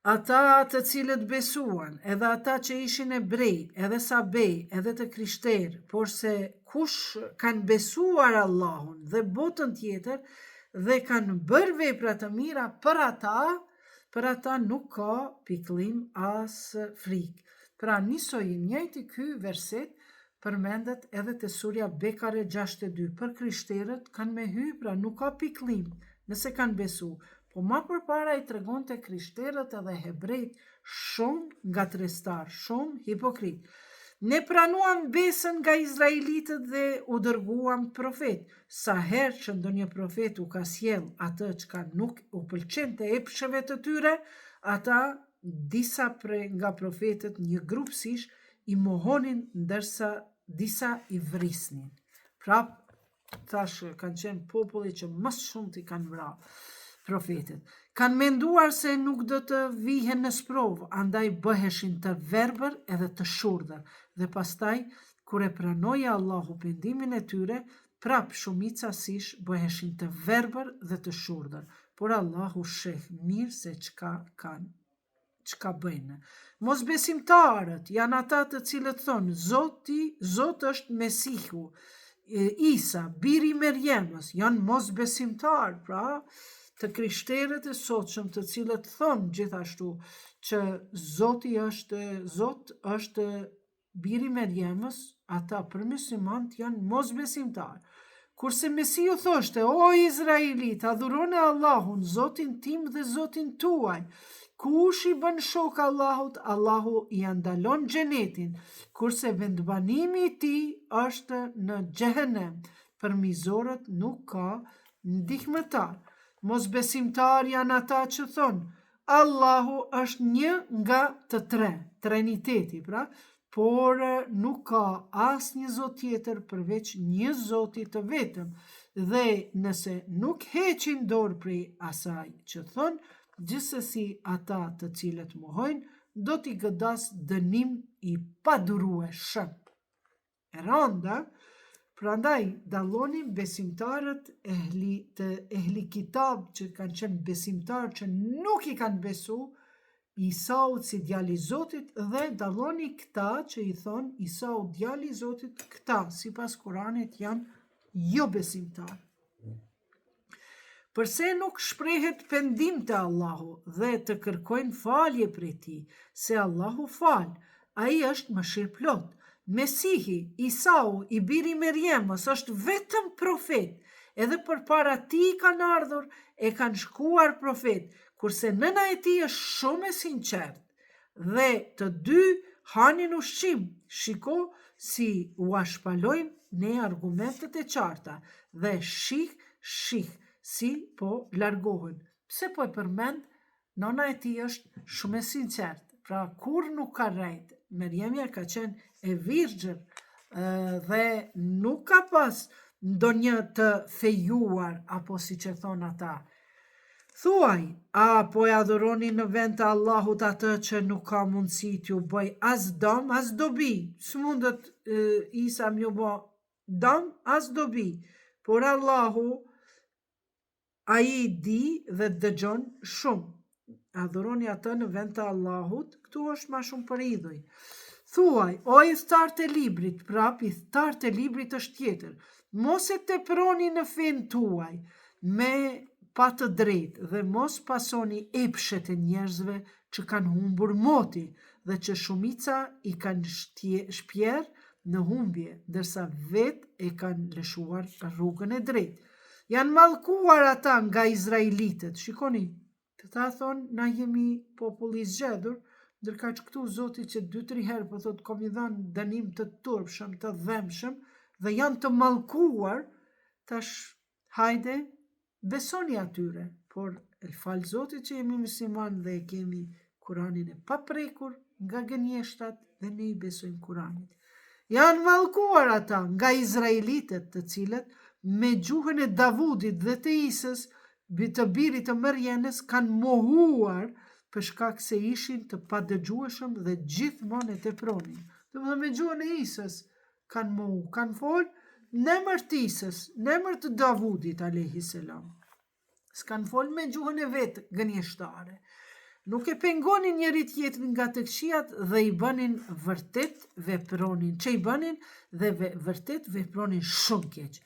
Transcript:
ata të cilët besuan, edhe ata që ishin ebrej, edhe sabej, edhe të krishterë, por se kush kanë besuar Allahun dhe botën tjetër dhe kanë bërë vepra të mira, për ata nuk ka pikëllim as frikë. Pra njësoj njëjti ky verset përmendet edhe te surja Bekare 62. Për krishterët kanë me hy, pra nuk ka pikëllim nëse kanë besu. Po ma përpara i tregon të krishterët edhe hebrejt shumë gatrestar, shumë hipokrit. Ne pranuam besën nga izraelitët dhe u dërguam profet. Sa herë që ndonjë profet u ka sjell atë çka nuk u pëlqente epsheve të tyre, ata disa nga profetët një grupësish i mohonin ndërsa disa i vrisnin. Pra, thash kanë qenë populli që më shumë t'i kanë vrarë profetet. Kanë menduar se nuk do të vihen në sprovë, andaj bëheshin të verbër edhe të shurdhër. Dhe pastaj, kur e pranoi Allahu pendimin e tyre, prap shumica sish bëheshin të verbër dhe të shurdhër. Por Allahu sheh mirë se çka bëjnë. Mosbesimtarët janë ata të cilët thonë, Zoti është Mesihu, Isa, biri Merjemës, janë mosbesimtar, pra të krishterët e sotshëm të cilët thonë gjithashtu që Zoti është biri Merjemës, ata për muslimanët janë mosbesimtar. Kurse Mesiu thoshte, o Izraelit, adhuroni Allahun, Zotin tim dhe Zotin tuaj. Kush i bën shok Allahut, Allahu i andalon xhenetin, kurse vendbanimi i tij është në xhehenem. Për mizorët nuk ka ndihmëtar. Mosbesimtar janë ata që thonë, Allahu është një nga të tre, triniteti, pra, por nuk ka as një Zot tjetër përveç një Zoti të vetëm, dhe nëse nuk heqin dorë prej asaj që thonë, gjithsesi ata të cilët mohojnë, do t'i gëdas dënim i padurueshëm. E rënda, prandaj dalloni besimtarët ehli kitab që kanë qenë besimtarë që nuk i kanë besu Isaut si djali i Zotit, dhe dalloni këta që i thon Isau djali i Zotit, këta sipas Kuranit janë jo besimtarë. Përse nuk shprehet pendim te Allahu dhe të kërkojnë falje prej tij, se Allahu fal, ai është mëshirëplot. Mesihi, Isau, i biri Merjemës, është vetëm profet, edhe përpara tij kanë ardhur e kanë shkuar profet, kurse nëna e tij është shumë e sinqertë, dhe të dy hanin ushqim. Shiko si u ashpalojnë ne argumentet e qarta, dhe shih si po largohen. Pse po e përmend? Nëna e tij është shumë e sinqertë, pra kur nuk ka rrejt. Merjemja ka qenë e virgjën dhe nuk ka pas ndonjë të fejuar, apo si që thonë ata. Thuaj, apo e adhuroni në vend të Allahut atë që nuk ka mundësi t'ju bëj as dëm, as dobi. S'mundet Isa m'ju bë dëm, as dobi. Por Allahu, ai di dhe dëgjon shumë. Adhuroni atë në vend të Allahut, këtu është ma shumë për idhuj. Thuaj, o i thtarët e librit, prap i thtarët e librit është tjetër, mos e teproni në fen tuaj me pa të drejtë dhe mos pasoni epshet e njerëzve që kanë humbur moti dhe që shumica i kanë shpjer në humbje, ndërsa vetë e kanë lëshuar rrugën e drejtë. Janë mallkuar ata nga izraelitët. Shikoni, ta thonë, na jemi populli i zgjedhur, ndërka që këtu Zoti që 2-3 herë po thotë kom i dhënë dënim të turpshëm, të dhëmshëm, dhe janë të mallkuar, tash hajde besoni atyre, por el fal Zotit që jemi musliman dhe kemi Kuranin e paprekur nga gënjeshtat dhe ne i besojmë Kuranit. Janë mallkuar ata nga izraelitët, të cilët me gjuhën e Davudit dhe të Isës, të birit të Merjemës, kanë mohuar për shkak se ishin të padëgjueshëm dhe gjithmonë e tepronin. Dhe me gjuhën e Isës kanë mohu, kanë folë në emër të Isës, në emër të Davudit alayhi salam. S'kan folë me gjuhën e vetë gënjeshtare. nuk e pengonin njëri tjetrin nga të këqijat dhe i bënin vërtet vepronin, që i bënin dhe vërtet vepronin shumë keq.